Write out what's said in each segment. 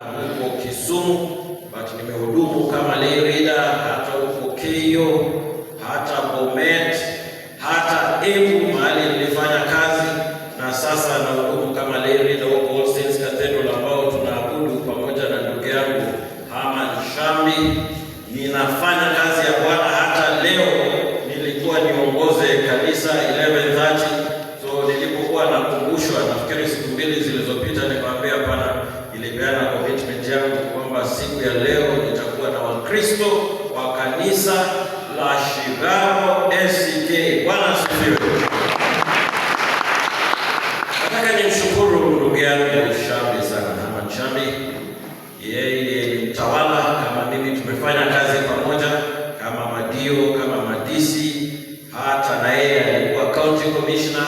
huko Kisumu, but nimehudumu kama lay reader hata huko Keyo, hata Bomet, hata Embu mahali nilifanya kazi, na sasa nahudumu kama lay reader huko All Saints Cathedral ambao tunaabudu pamoja na ndugu yangu Herman Shambi. Ninafanya kazi ya Bwana. Hata leo nilikuwa niongoze kanisa 11:30, so nilipokuwa nakumbushwa, nafikiri siku mbili zilizopita, nikamwambia hapana, ilipeana commitment yangu kwamba siku ya leo nitakuwa na Wakristo wa kanisa la Shigaro SCK. Bwana asifiwe. Nataka nimshukuru ndugu yangu Shambi sana, Herman Shambi. Yeye ni mtawala kama mimi, tumefanya kazi pamoja kama madio, kama madisi, hata na yeye alikuwa county commissioner,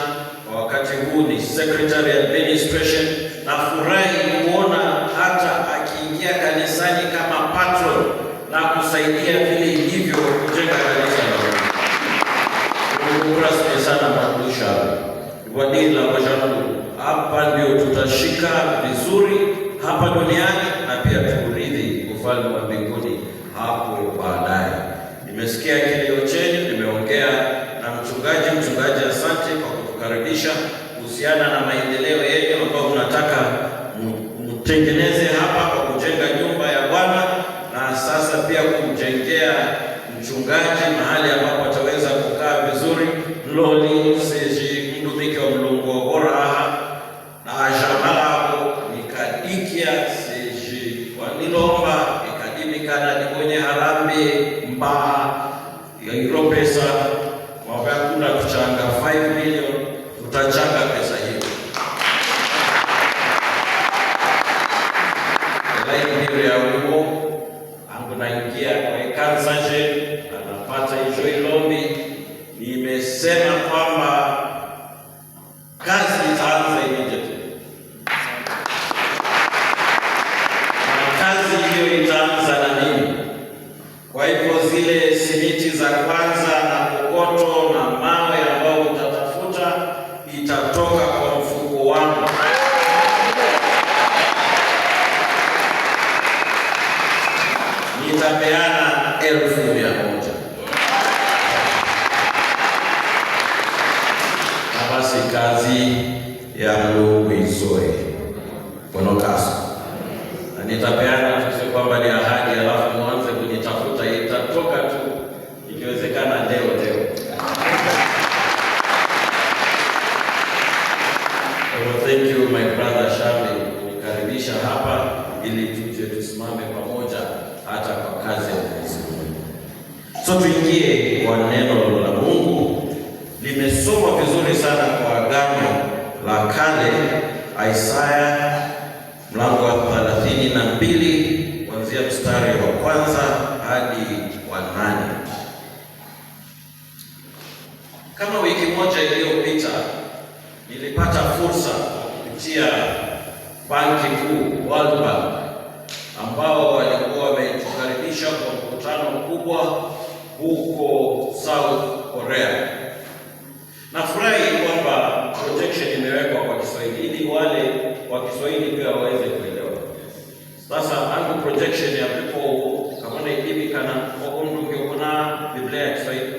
kwa wakati huu ni secretary administration. Na furahi kuona hata akiingia kanisani kama patron na kusaidia vile ilivyo kujenga kanisa la Mungu. Rasmi sana makusha wadini la Bajangu. Hapa ndio tutashika vizuri hapa duniani na pia tuurithi ufalme wa mbinguni hapo baadaye. Nimesikia kilio chenu, nimeongea na mchungaji, asante kwa kutukaribisha kuhusiana na maendeleo yenu ambayo mnataka mtengeneze hapa kwa kujenga nyumba ya Bwana, na sasa pia kumjengea mchungaji mahali ambapo ataweza kukaa vizuri. Loli seji mdumike wa mlungu bora na ajamala nikadikia seji wanilomba ikadimika na nikonye harambe mba ya hilo pesa mwakakuna kuchanga 5 million, tutachanga pesa hiyo. Laini ya huo angu naingia kwa kansaje anapata hizo ilombi. Nimesema kwamba kazi itaanza immediately. Na kazi hiyo itaanza na nini? Kwa hivyo zile simiti za kwanza na kokoto na mawe ambayo utatafuta itatoka kwa mfuko wangu. Nitapeana 1,100. Na basi kazi ya Mungu izoe Bonokaso. Na nitapeana, sio kwamba ni ahadi alafu mwanze kunitafuta, itatoka tu ikiwezekana leo. Thank you my brother Shambi kunikaribisha hapa ili tuje tusimame pamoja hata kwa kazi ya Mungu. So tuingie kwa neno la Mungu. Limesomwa vizuri sana kwa Agano la Kale, Isaya mlango wa 32 kuanzia mstari wa kwanza hadi wa 8. Kama wiki moja iliyopita nilipata fursa kupitia Banki Kuu, World Bank, ambao walikuwa wametukaribisha kwa mkutano mkubwa huko South Korea. Nafurahi kwamba projection imewekwa kwa Kiswahili ili wale wa Kiswahili pia waweze kuelewa. Sasa angu projection ya people kama na hivi kana kwa mtu kuna Biblia ya Kiswahili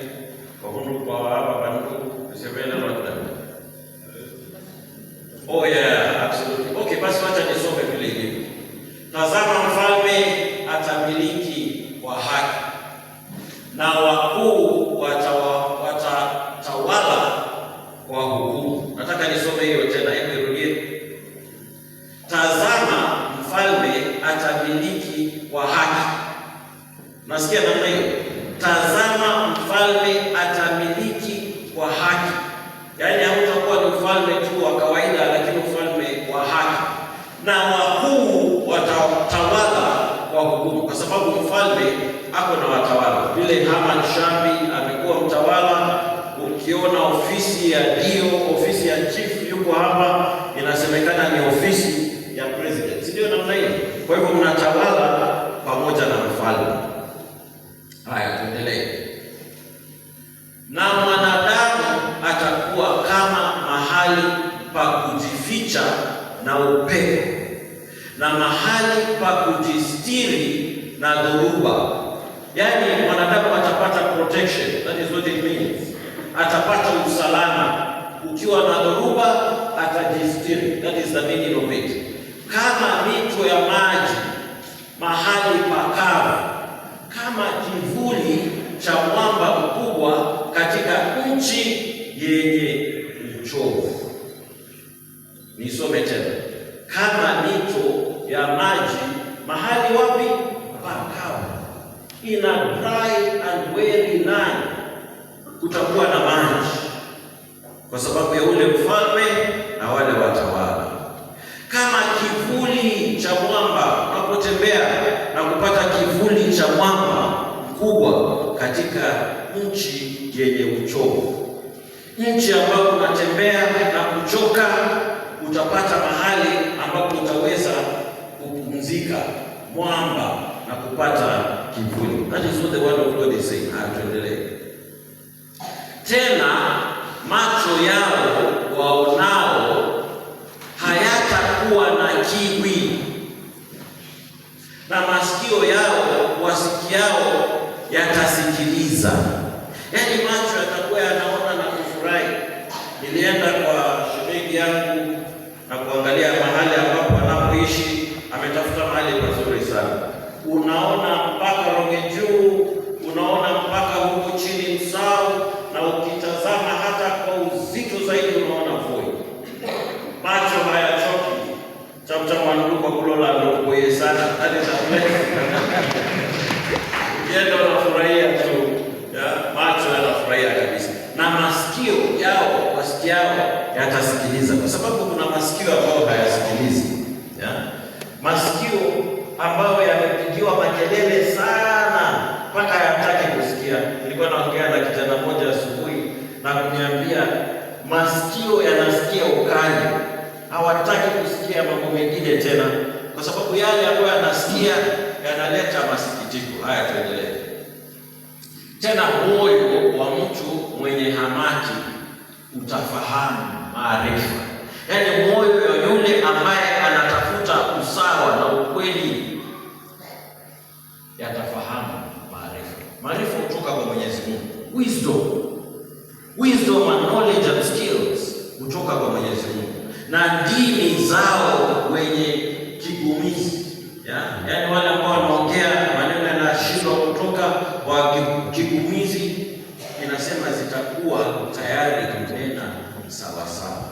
kwa mtu kwa hapa bandu tuseme na watu. Oh yeah, absolutely. Okay, basi wacha nisome vile hivi. Tazama, mfalme atamiliki kwa haki na wakuu watatawala kwa hukumu. Nataka nisome hiyo tena, hebu nirudie. Tazama, mfalme atamiliki kwa haki. Nasikia namna hiyo? Tazama, mfalme atamiliki kwa haki. Yaani hautakuwa ni mfalme tu wa kawaida, lakini mfalme wa haki, na wakuu watatawala kwa hukumu, kwa sababu mfalme ako na watawala. Vile Herman Shambi amekuwa mtawala, ukiona ofisi ya dio, ofisi ya chief yuko hapa, inasemekana ni ofisi ya president, sio namna hiyo? Kwa hivyo mnatawala pamoja na mfalme. Haya, tuendelee. Na mwanadamu atakuwa kama mahali pa kujificha na upepo, na mahali pa kujistiri na dhoruba. Yaani mwanadamu atapata protection, that is what it means. Atapata usalama. Ukiwa na dhoruba atajistiri, that is the meaning of it. Kama mito ya maji mahali pakavu, kama kivuli cha mwamba mkubwa katika nchi yenye uchovu. Nisome tena. Kama mito ya maji mahali wapi? Pakavu. In a dry and weary land kutakuwa na maji kwa sababu ya ule mfalme na wale watawala. Kama kivuli cha mwamba, unapotembea na kupata kivuli cha mwamba mkubwa katika nchi yenye uchovu, nchi ambayo unatembea na kuchoka, utapata mahali ambapo utaweza kupumzika, mwamba na kupata kivuli. That is what the word of God is saying. Tuendelee. Tena macho yao waonao hayatakuwa na kiwi, na masikio yao wasikiao yatasikiliza. Yaani macho yatakuwa yanaona na kufurahi. Nilienda kwa shemeji yangu na kuangalia mahali ambapo anapoishi, ametafuta mahali pazuri sana. Unaona mpaka Ronge Juu, unaona mpaka huko chini Msau, na ukitazama hata kwa uzito zaidi unaona Voi. Macho hayachoki. Chamchamwanduka kulola ndokoye sana. Yeye anafurahia tu. Macho yanafurahia kabisa. Na masikio yao wasikiao yatasikiliza, kwa sababu kuna masikio ambayo hayasikilizi. Masikio ambayo yamepigiwa makelele sana mpaka hayataki kusikia. Nilikuwa naongea na kijana mmoja asubuhi na kuniambia masikio yanasikia ukali, hawataki kusikia mambo mengine tena, kwa sababu yale ambayo yanasikia yanaleta masikitiko. Haya, tuendelee. Tena moyo wa mtu mwenye hamaki utafahamu maarifa. Yaani moyo wa yule ambaye anatafuta usawa na ukweli yatafahamu maarifa. Maarifa kutoka kwa Mwenyezi Mungu. Wisdom and knowledge and skills kutoka kwa Mwenyezi Mungu. Na ndimi zao wenye kigumizi. Yaani wale ambao wanaongea maneno yanashindwa kutoka kwa kigumizi, inasema zitakuwa tayari kunena sawa sawa.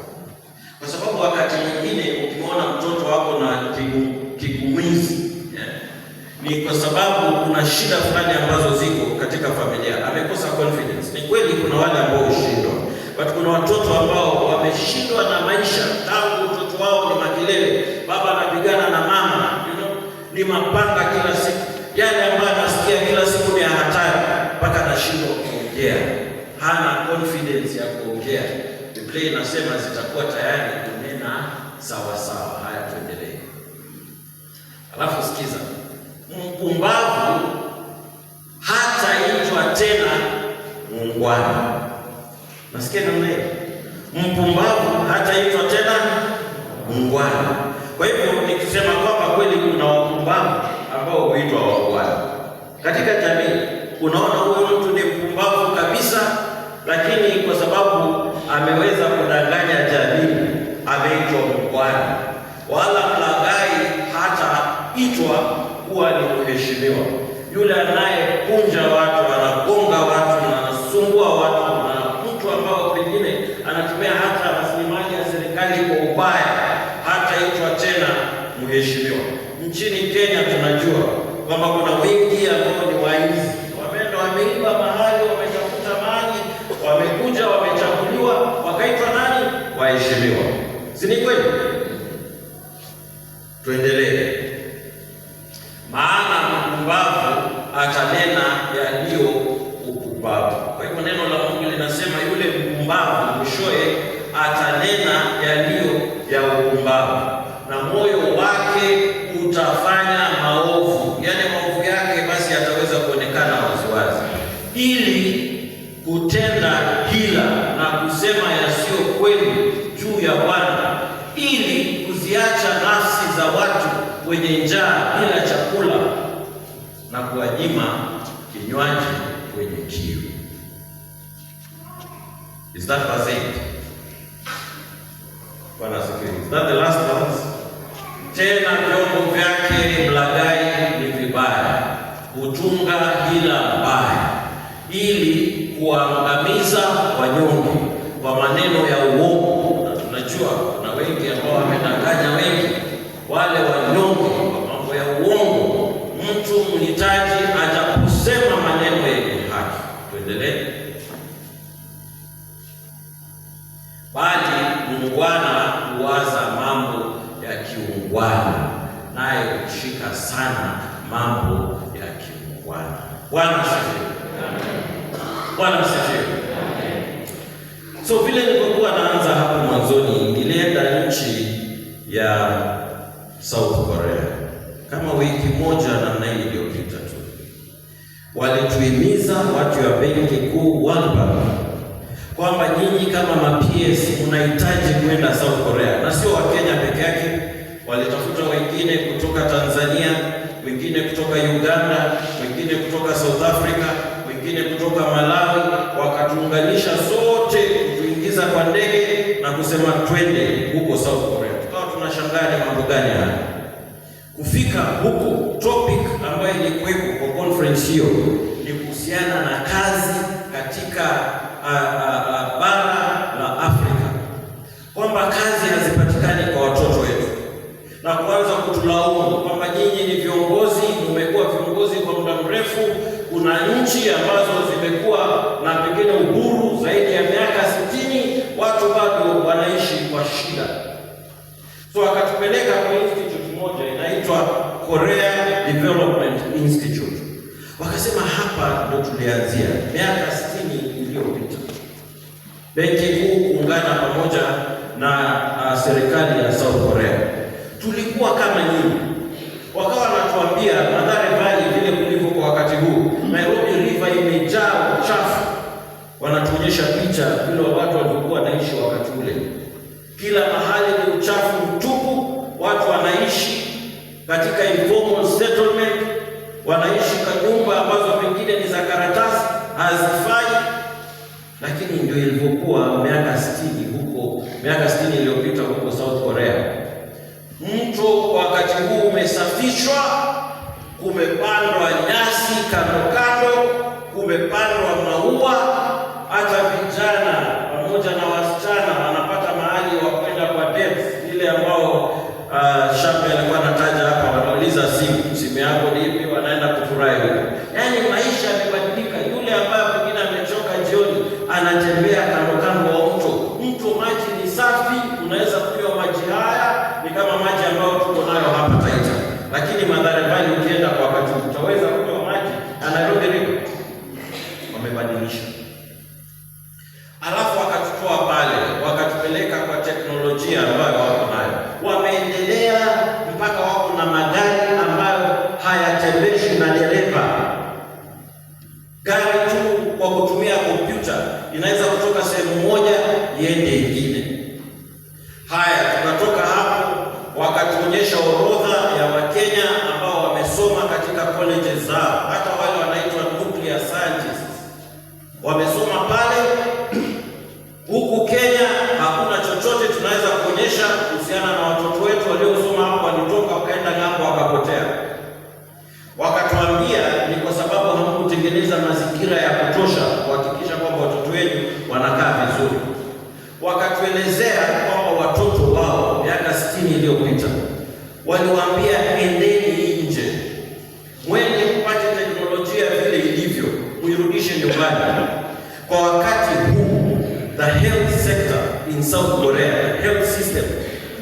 Kwa sababu wakati mwingine ukimwona mtoto wako na kigumizi, ni kwa sababu kuna shida fulani ambazo ziko katika familia. Amekosa confidence. Ni kweli kuna wale ambao hushindwa, but kuna watoto ambao wameshindwa na maisha tangu utoto wao. Ni makelele, baba anapigana na mama, ni mapanga kila siku. Yale ambayo anasikia kila siku ni hatari, mpaka anashindwa kuongea, hana confidence ya kuongea. Biblia inasema zitakuwa tayari kunena sawa sawa. Haya, tuendelee. Alafu sikiza. Mpumbavu hataitwa tena muungwana. Nasikia namna hiyo. Mpumbavu hataitwa tena muungwana. Kwa hivyo nikisema kwamba kweli kuna wapumbavu ambao huitwa waungwana katika jamii, unaona huyo mtu ni mpumbavu kabisa, lakini kwa sababu ameweza kudanganya jamii ameitwa muungwana. Wala mlaghai hataitwa kuwa ni mheshimiwa. Yule anayekunja watu, anagonga watu na anasumbua watu, na mtu ambao pengine anatumia hata rasilimali ya serikali kwa ubaya, hataitwa tena mheshimiwa. Nchini Kenya tunajua kwamba kuna wengi ambao ni waizi. Wameiba mahali, wametafuta mali, wamekuja, wamechaguliwa, wakaitwa nani? Waheshimiwa. Si ni kweli? Tuendelee. Maana mpumbavu atanena yaliyo upumbavu. Kwa hivyo neno la Mungu linasema yule mpumbavu mwishowe atanena yaliyo ya upumbavu, na moyo wake utafanya maovu. Yaani maovu yake basi ataweza kuonekana waziwazi, ili kutenda hila na kusema yasiyo kweli juu ya Bwana, ili kuziacha nafsi za watu na kuwanyima kinywaji kwenye kiu. Is that verse 8? Bwana asifiwe. Is that the last verse? Tena vyombo vyake mlaghai ni vibaya, hutunga hila mbaya, ili kuangamiza wanyonge kwa maneno ya uongo. Na tunajua kuna wengi ambao wamedanganya wengi, wale wanyonge kwa mambo ya uongo. Mtu mhitaji atakusema maneno yenye haki. Tuendelee. Bali muungwana huwaza mambo ya kiungwana, naye kushika sana mambo ya kiungwana. Bwana asifiwe. Bwana asifiwe. So vile nilikuwa naanza hapo mwanzoni, nilienda nchi ya South Korea kama wiki moja namna hii iliyopita tu. Walituhimiza watu wa Benki Kuu World Bank kwamba nyinyi kama ma-PS mnahitaji kwenda South Korea, na sio wa Kenya peke yake. Walitafuta wengine kutoka Tanzania, wengine kutoka Uganda, wengine kutoka South Africa, wengine kutoka Malawi, wakatuunganisha sote kutuingiza kwa ndege na kusema twende huko South Korea. Tukawa tunashangaa ni mambo gani haya. Kufika huko, topic ambayo ilikuwepo kwa conference hiyo ni kuhusiana na kazi katika bara la Afrika, kwamba kazi hazipatikani kwa watoto wetu, na kuanza kutulaumu kwamba nyinyi ni viongozi, mmekuwa viongozi kwa muda mrefu. Kuna nchi ambazo zimekuwa na pengine uhuru zaidi ya miaka 60, watu bado wanaishi kwa shida. So akatupeleka kwa institute moja inaitwa Korea Development Institute. Wakasema hapa ndo tulianzia miaka 60 iliyopita. Benki Kuu kuungana pamoja na serikali ya South Korea. Tulikuwa kama nyinyi. Wakawa wanatuambia Mathare Valley vile kulivyo kwa wakati huu, Nairobi River imejaa uchafu. Wanatuonyesha picha vile watu walikuwa wanaishi wakati ule. Kila mahali ni uchafu mtupu, watu wanaishi katika informal settlement, wanaishi kwa nyumba ambazo pengine ni za karatasi, hazifai. Lakini ndio ilivyokuwa miaka 60 huko, miaka 60 iliyopita huko South Korea. Mto wakati huu umesafishwa, kumepandwa nyasi kando kando, kumepandwa maua, hata vijana pamoja na wasichana wanapata mahali wa kwenda kwa dates, ile ambao Shafi alikuwa anataja hapa. Wanauliza simu yako ni ipi, wanaenda kufurahi huko. Yaani maisha yamebadilika. Yule ambaye pengine amechoka jioni anatembea kando kando wa mto, maji ni safi, unaweza kunywa maji haya, ni kama maji ambayo tuko nayo hapa Taita. Lakini Mathare Valley ukienda kwa wakati utaweza kunywa maji na Nairobi River. Wamebadilisha. Alafu wakatutoa pale, wakatupeleka kwa teknolojia ambayo wako nayo. Wameendelea mpaka wako na magari ambayo hayatembeshi na dereva. Gari tu kwa kutumia kompyuta inaweza kutoka sehemu moja iende nyingine. Haya, tukatoka hapo, wakatuonyesha orodha ya Wakenya ambao wamesoma katika colleges zao, hata wale wanaitwa nuclear scientists wamesoma pale. Huku Kenya hakuna chochote tunaweza kuonyesha kuhusiana na watoto wetu waliosoma hapo, walitoka wakaenda ng'ambo wakapotea. Wakatuambia ni kwa sababu hamkutengeneza mazingira ya kutosha kuhakikisha kwamba watoto wenu wanakaa vizuri. Wakatuelezea kwamba watoto wao miaka 60 iliyopita waliwaambia endeni nje, mwende kupata teknolojia vile ilivyo, muirudishe nyumbani. Kwa wakati huu, the health sector in South Korea, the health system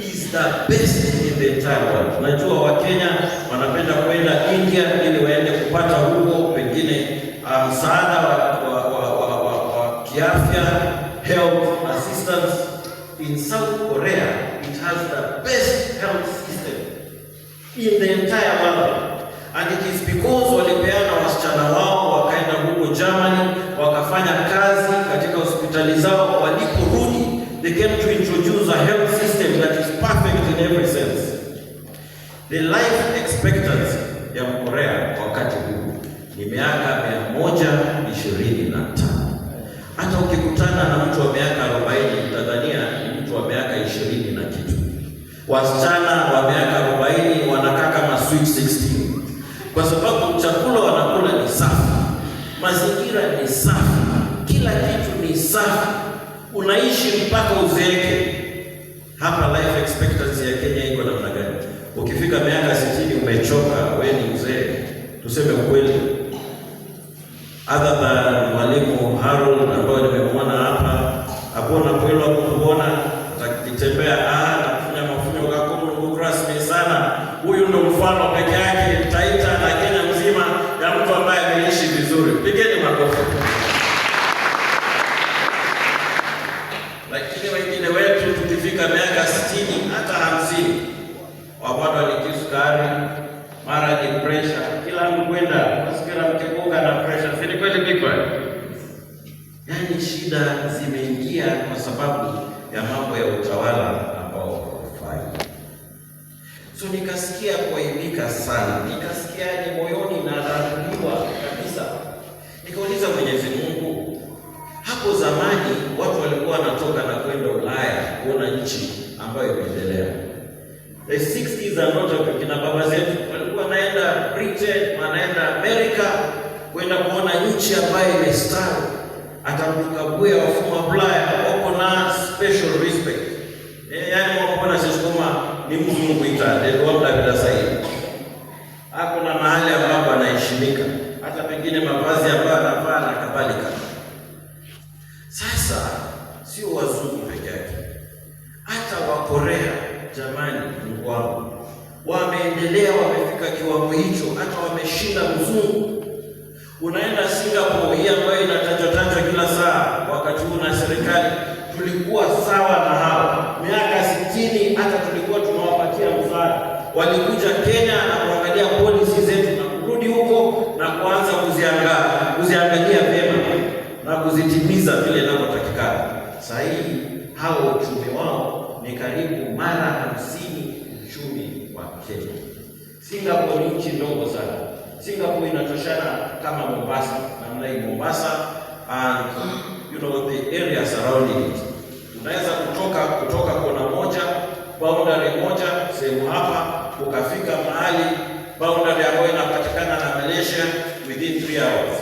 is the best in the entire world. Najua Wakenya wanapenda kwenda India ili waende kupata huko pengine msaada wa kiafya, health assistance. In South Korea, it has the best health system in the entire world. And it is because walipeana wasichana wao wakaenda huko Germany, wakafanya kazi katika hospitali zao. Waliporudi, they came to introduce a health system that is perfect in every sense. The life expectancy ya Korea wakati huu ni miaka 125. Hata ukikutana na mtu wa miaka 40 utadhania ni mtu wa miaka 20 na kitu. Wasichana wa miaka 40 wanakaa kama sweet 16, kwa sababu chakula wanakula ni safi, mazingira ni safi, kila kitu ni safi, unaishi mpaka uzeeke. Hapa life expectancy ya Kenya iko namna gani? Ukifika miaka 60 umechoka, wewe ni mzee. Tuseme ukweli. Other than Mwalimu Harold ambaye nimemwona hapa, hapo na kweli kuona akitembea na kufanya mafunzo kwa Mungu rasmi sana. Huyu ndo mfano peke yake Taita na Kenya mzima ya mtu ambaye ameishi vizuri. Pigeni makofi. Lakini wengine wetu tukifika miaka 60 hata 50 wabado ni kisukari, mara ni pressure, kila mtu kwenda kusikia mkibuka na pressure. Si kweli biko? Yaani shida zimeingia kwa sababu ya mambo ya utawala ambao hufai. So nikasikia kuaibika sana, nikasikia ni moyoni na raruliwa kabisa. Nikauliza Mwenyezi Mungu, hapo zamani watu walikuwa wanatoka na kwenda Ulaya kuona nchi ambayo imeendelea. The 60s and not kina baba zetu walikuwa wanaenda Britain, wanaenda America kwenda kuona nchi ambayo imestawi. Atamkabuya wafuma Ulaya wako na special respect. Yaani wanaona sisi kama ni mzungu ita ndio bila sahihi. Hapo na mahali ambapo anaheshimika, hata pengine mavazi ambayo anavaa na kadhalika. Sasa sio wazungu peke yake, hata wa Korea, jamani, Mungu wangu, wameendelea, wamefika kiwango hicho, hata wameshinda mzungu. Unaenda Singapore, hii ambayo inatajwa kila saa wakati huu na serikali, tulikuwa sawa na hao miaka 60, hata tulikuwa tunawapatia msaada. Walikuja Kenya na kuangalia policy zetu na kurudi huko na kuanza kuziangalia vyema na kuzitimiza vile inavyotakikana. Sasa hii hao uchumi wao ni karibu mara 50 uchumi wa Kenya. Singapore ni nchi ndogo sana. Singapore inatoshana kama Mombasa, namna hii Mombasa and the area surrounding it. Unaweza kutoka kona moja, boundary moja, sehemu hapa, ukafika mahali boundary ambayo inapatikana na Malaysia within 3 hours.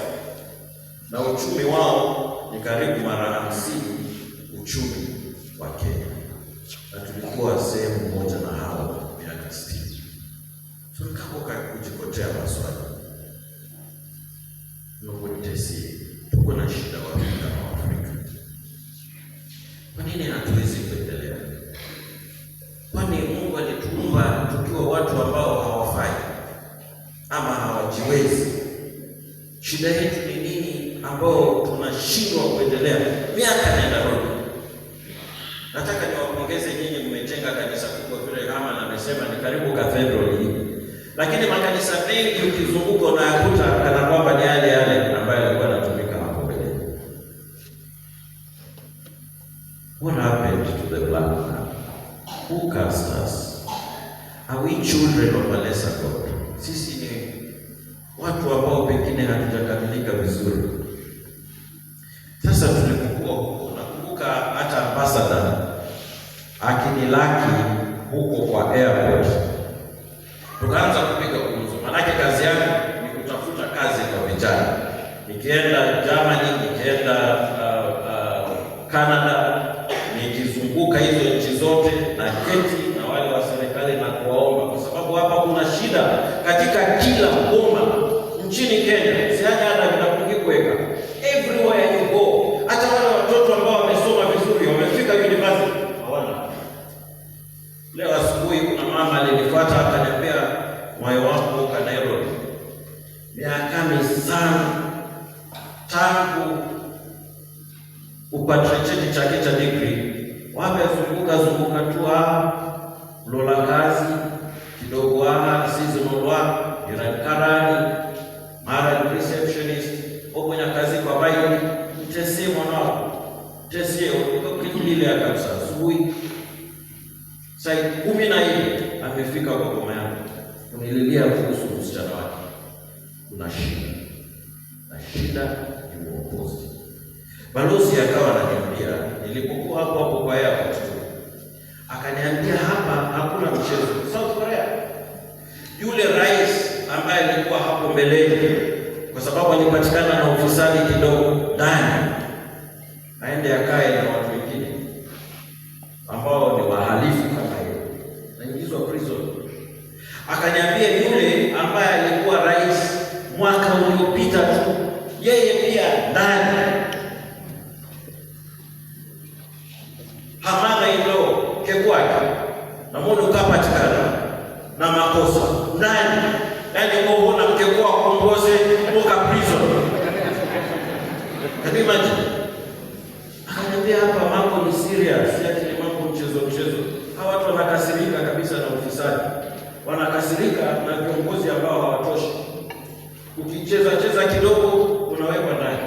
Na uchumi wao ni karibu mara 50 uchumi wa Kenya. Na tulikuwa sehemu moja na hao miaka 60. So nikapoka kujikotea maswali. Nongotesi, tuko na shida wapi kama Afrika? Kwa nini hatuwezi kuendelea? Kwani Mungu alituumba tukiwa watu ambao hawafai ama hawajiwezi? Shida yetu ni nini ambao tunashindwa kuendelea miaka nenda rudi? Nataka niwapongeze nyinyi, mmejenga kanisa kubwa vile kama amesema ni karibu cathedral hii. Lakini makanisa mengi ukizunguka unayakuta kana kwamba ni yale ambayo yalikuwa yanatumika hapo mbele. What happened to the black man? Who cast us? Are we children of a lesser God? Sisi ni watu ambao pengine hatujakamilika vizuri. Sasa tulipokuwa huko, nakumbuka hata ambassador akinilaki huko kwa airport, tukaanza kupiga gumzo. Manake kazi yangu ni kutafuta kazi kwa vijana. Nikienda Germany, nikienda Canada, nikizunguka hizo nchi zote na keti na wale wa serikali na kuwaomba, kwa sababu hapa kuna shida katika kila boma nchini Kenya. Siaje hata vitakungi kuweka everywhere you go. Hata wale watoto ambao wamesoma vizuri, wamefika university, hawana. Leo asubuhi kuna mama alinifuata akaniambia, moyo wangu uko Nairobi. Miaka misana tangu upate cheti chake cha degree, wamezunguka tu lola kazi kidogo seasonal karani, mara receptionist, ofanya kazi kwa bayi, mtesi mwanao, mtesi ukakilile ya kabisa asubuhi. Saa 10 amefika kwa boma yangu. Kunililia kuhusu msichana wake. Kuna shida. shida ni uongozi. Balozi akawa ananiambia, nilipokuwa hapo kwa airport, akaniambia hapa hakuna mchezo. South Korea, yule rais ambaye alikuwa hapo mbeleni, kwa sababu alipatikana na ufisadi kidogo ndani, aende akae na watu wengine ambao ni wahalifu kama hiyo, naingizwa prison. Akaniambia yule ambaye alikuwa rais mwaka uliopita tu, yeye pia ndani. Hamana ilo kekwake na mbona ukapatikana na makosa ndani, yaani mbona mkekwa kuongoze muka prison. Can you imagine? Akaniambia hapa mambo ni serious, si ati ni mambo mchezo. Hawa watu wanakasirika kabisa na ufisadi. Wanakasirika na viongozi ambao hawatoshi. Ukicheza kidogo unawekwa ndani,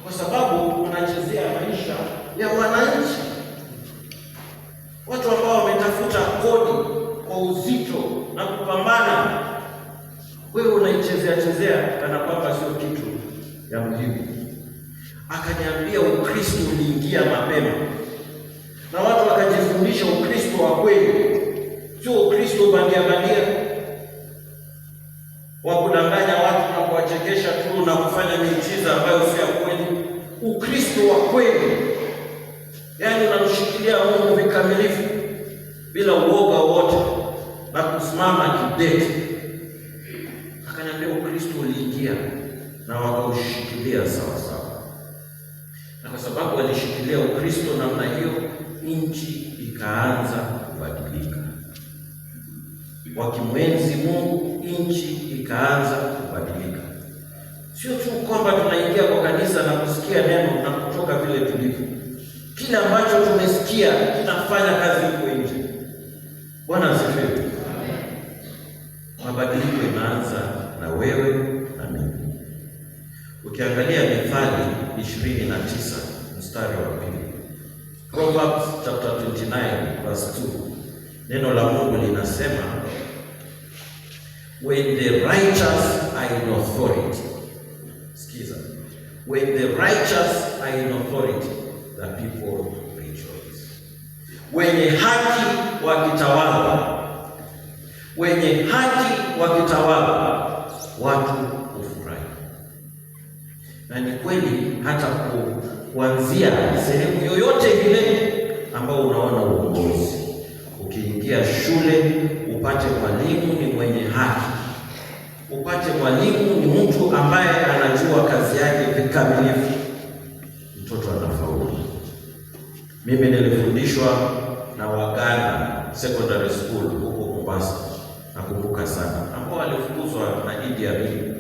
kwa sababu unachezea maisha ya wananchi, watu ambao wametafuta kodi kwa uzito na kupambana. Wewe unaichezea kana kwamba sio kitu ya muhimu. Akaniambia Ukristo uliingia mapema na watu wakajifundisha Ukristo wa kweli, sio Ukristo bandia wa kudanganya watu na kuwachekesha tu na kufanya miujiza ambayo sio ya kweli. Ukristo wa kweli, yaani unamshikilia Mungu vikamilifu bila uoga wote na kusimama kidete. Akaniambia Ukristo uliingia na wakaushikilia sawa sawa, na kwa sababu walishikilia Ukristo namna hiyo, nchi ikaanza kubadilika. Wakimwenzi Mungu, nchi ikaanza kubadilika. Sio tu kwamba tunaingia kwa kanisa na kusikia neno na kutoka vile tulivyo. Kila ambacho tumesikia kinafanya kazi huko nje. Bwana asifiwe. Mabadiliko yanaanza na wewe na mimi. Ukiangalia Mithali 29 mstari wa 2, Proverbs chapter 29 verse 2, neno la Mungu linasema, when the righteous are in authority, sikiza, when the righteous are in authority, the people rejoice. Wenye haki wakitawala, wenye haki wakitawala, watu hufurahi. Na ni kweli, hata kuanzia sehemu yoyote ile ambao unaona uongozi, ukiingia shule upate mwalimu ni mwenye haki, upate mwalimu ni mtu ambaye anajua kazi yake vikamilifu, mtoto anafaulu. Mimi nilifundishwa na Waganda Secondary School huko Mombasa, nakumbuka sana, ambao walifukuzwa na Idi Amin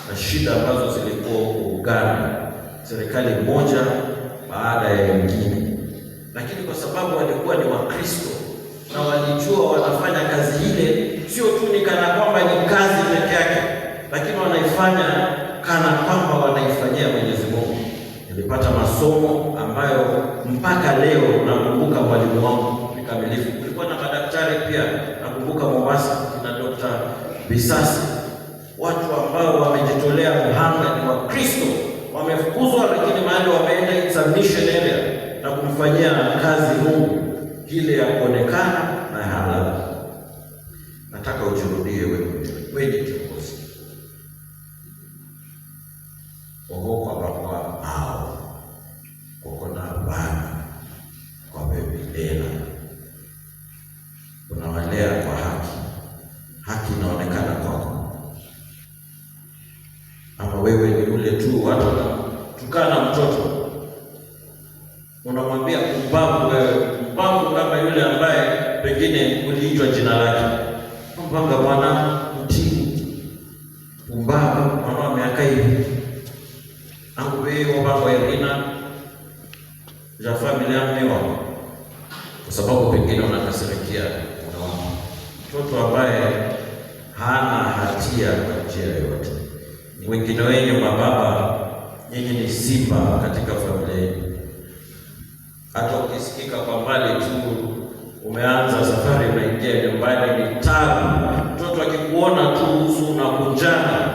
na shida ambazo zilikuwa Uganda, serikali moja baada ya nyingine. Lakini kwa sababu walikuwa ni Wakristo na walijua wanafanya kazi ile, sio tu ni kana kwamba ni kazi peke yake, lakini wanaifanya kana kwamba wanaifanyia Mwenyezi Mungu. Nilipata masomo ambayo mpaka leo nakumbuka mwalimu wangu vikamilifu. Kulikuwa na madaktari pia, nakumbuka Mombasa na Dr. Bisasi, watu ambao wamejitolea muhanga, ni Wakristo, wamefukuzwa lakini mahali wameenda examination area na kumfanyia kazi Mungu ile ya kuonekana na halali. Nataka ujirudie wewe ni kiongozi. Ogopa baba hao kokona bana kwa Biblia, unawalea kwa haki. Haki inaonekana kwako, ama wewe ni yule tu watu tukana mtoto unamwambia kumbavu, wewe kumbavu, kama yule ambaye pengine uliitwa jina lake, mpanga bwana mtii kumbavu mwana miaka hivi au wewe baba Irina za familia mmewa, kwa sababu pengine unakasirikia mtoto ambaye hana hatia kwa njia yoyote. Wengine wenyu mababa, nyinyi ni simba katika familia yenu. Hata ukisikika kwa mbali tu umeanza safari unaingia nyumbani ni tabu. Mtoto akikuona tu uso unakunjana,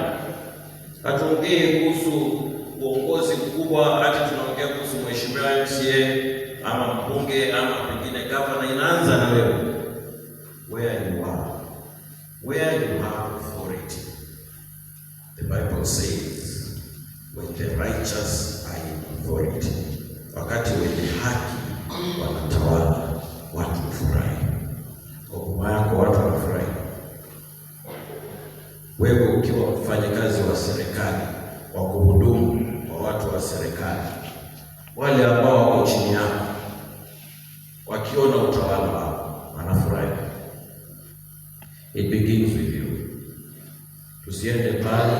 Hatuongei kuhusu uongozi mkubwa, hata tunaongea kuhusu mheshimiwa MCA ama mbunge ama pengine gavana. Inaanza na wewe, where you are, where you have authority. The Bible says when the righteous are in authority, wakati wenye haki wanatawala, watu hufurahi. Kwa huduma yako watu wanafurahi. Wewe ukiwa mfanyakazi wa serikali, wa kuhudumu kwa watu wa serikali, wale ambao wako chini yako wakiona utawala wako wanafurahi. It begins with you. Tusiende pale,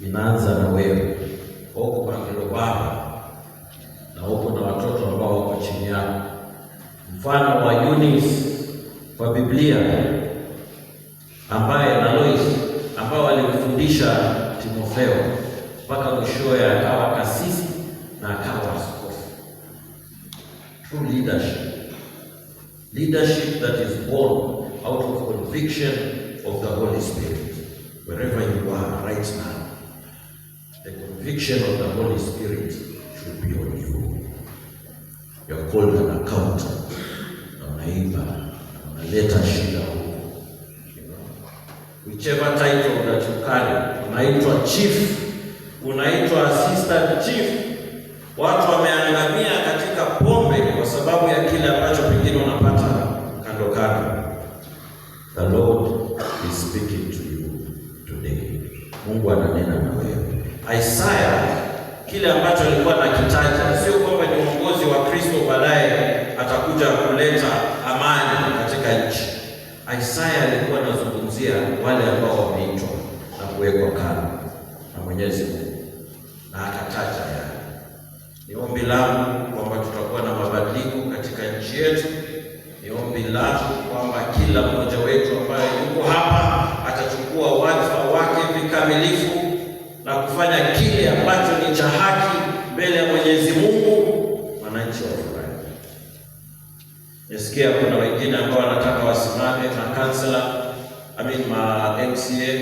inaanza na wewe. Huko kwa kilo baba na huko na watoto ambao wako chini yako. Mfano wa Eunice kwa Biblia ambaye na Lois ambao walimfundisha Timotheo mpaka mwishowe akawa kasisi na akawa askofu. True leadership that is born out of conviction of the Holy Spirit. Wherever you are right now, the conviction of the Holy Spirit should be on you. You are called an accountant, unaiba, unaleta shida huko. Whichever title that you carry, unaitwa chief, unaitwa assistant chief. Watu wameangamia katika pombe kwa sababu ya kile ambacho pengine unapata kando kando. The Lord is speaking to you today. Mungu ananena na wewe. Isaiah kile ambacho alikuwa anakitaja sio kwamba ni uongozi wa Kristo baadaye atakuja kuleta amani katika nchi. Isaiah alikuwa anazungumzia wale ambao wameitwa na kuwekwa kando na Mwenyezi Mungu, na akataja yale. Ni ombi langu kwamba tutakuwa na mabadiliko katika nchi yetu. Ni ombi langu kwamba kila mmoja wetu ambaye yuko hapa atachukua wadhifa wake vikamilifu na kufanya kile ambacho ni cha haki mbele ya Mwenyezi Mungu, wananchi wafurahi. Nasikia kuna wengine ambao wanataka wasimame na kansela, ma MCA,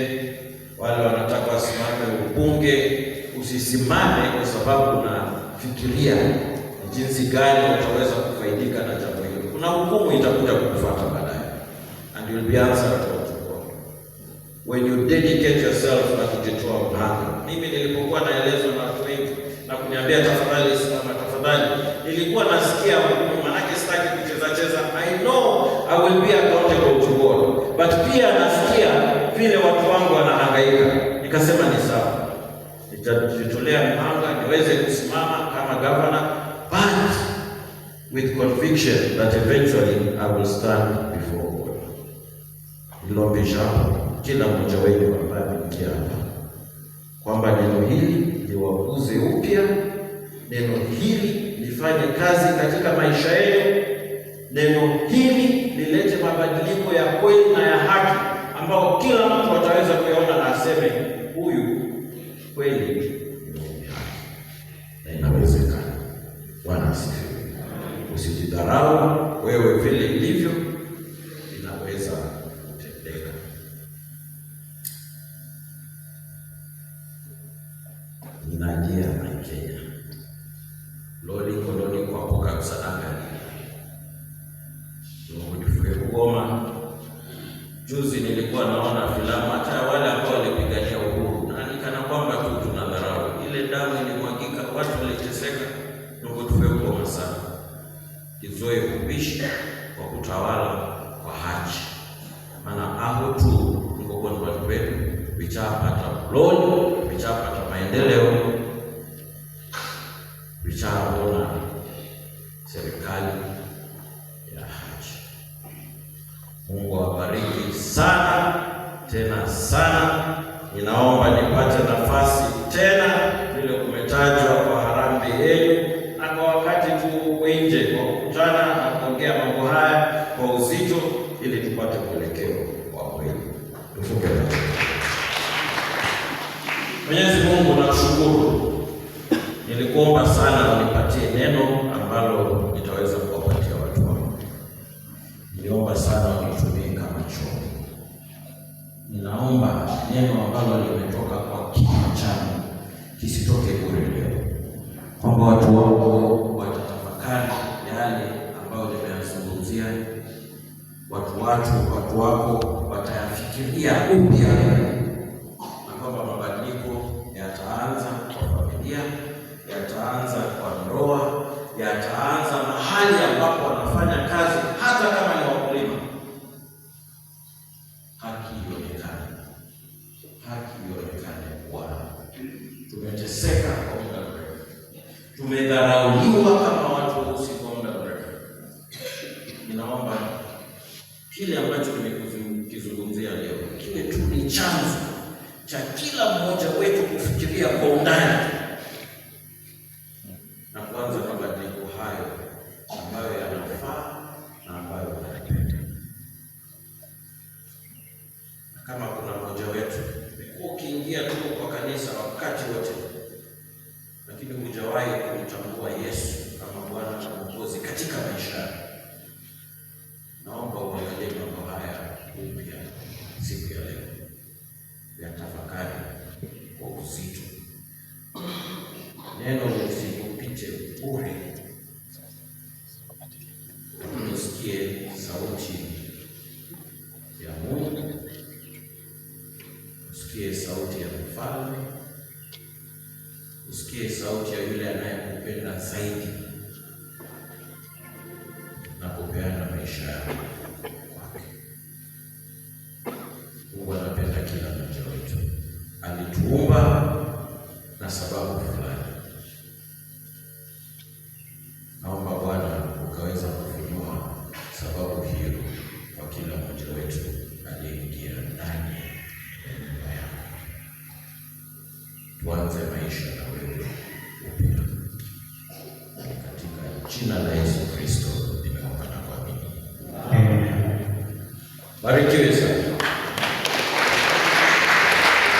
wale wanataka wasimame ubunge. Usisimame kwa sababu unafikiria jinsi gani utaweza kufaidika na jambo hilo. Kuna hukumu itakuja kukufuata baadaye, and you'll be answerable to God. When you dedicate yourself na kujitoa mhanga. Mimi nilipokuwa naelezwa na watu wengi na kuniambia tafadhali simama tafadhali, nilikuwa nasikia hukumu, manake sitaki kucheza. I know I will be accountable to God, but pia nasikia vile watu wangu wanahangaika. Nikasema ni sawa, nitajitolea mhanga niweze kusimama kama governor, but with conviction that eventually I will stand before God. Nilombisha kila mmoja wenu ambaye ameingia hapa kwamba neno hili liwakuze upya, neno hili lifanye kazi katika maisha yenu, neno hili lilete mabadiliko ya kweli na ya haki ambao kila mtu ataweza kuyaona na aseme huyu kweli ni haki na inawezekana. Bwana asifiwe. Usijidharau wewe vile ilivyo, inaweza kutendeka. Ninajia na Kenya. Lodi koloni kwa poka msadaka. Ndio Goma. Juzi nilikuwa naona filamu hata wale ambao walipigania uhuru. Na nikana kwamba tu tunadharau. Ile damu ilimwagika, watu waliteseka. Ndio Goma sana. Kizoe kubishi kwa kutawala kwa haki. Maana aho tu niko kwa watu wetu vichapata lodi, vichapata maendeleo, vichaona serikali ya haki. Mungu awabariki sana tena sana. Ninaomba nipate nafasi tena vile kumetajwa kwa harambee yenu na kwa wakati tu nje kwa kukutana na kuongea mambo haya kwa uzito ili tupate mwelekeo wa kweli. Tufunge. Mwenyezi Mungu nakushukuru. Nilikuomba sana unipatie neno ambalo nitaweza kuwapatia watu wangu. Niliomba sana unitumie kama chombo. Ninaomba neno ambalo limetoka kwa kinywa changu kisitoke bure leo, kwamba watu wako watatafakari yale ambayo nimeyazungumzia. Watu wako watayafikiria upya, na kwamba mabadiliko yataanza kwa familia, yataanza kwa ndoa, yataanza mahali ambapo wanafanya kazi, hata kama ni wakulima. Haki ionekane Bwana. Tumeteseka kwa muda mrefu, tumedharauliwa kama watu weusi kwa muda mrefu. Ninaomba kile ambacho nimekizungumzia leo kiwe tu ni chanzo cha kila mmoja wetu kufikiria kwa undani na kuanza mabadiliko hayo ambayo yanafaa na ambayo yanapenda. Kama kuna mmoja wetu ukiingia tu kwa kanisa wakati wote, lakini hujawahi kumtambua Yesu kama Bwana na Mwokozi katika maisha, naomba uangalie mambo haya upya siku ya leo, ya tafakari kwa uzito. Neno lisikupite bure. Usikie sauti ya Mungu, usikie sauti ya Mfalme, usikie sauti ya yule anayekupenda zaidi na kupeana maisha yake kwake. Mungu anapenda kila mmoja wetu. Alituumba na sababu fulani. Naomba Bwana ukaweza kufunua sababu hiyo kwa kila mmoja wetu aliyeingia ndani ya nyumba yako. Tuanze maisha na wewe upya. Katika jina la Yesu Kristo nimeomba na kuamini. Amen. Barikiwe sana.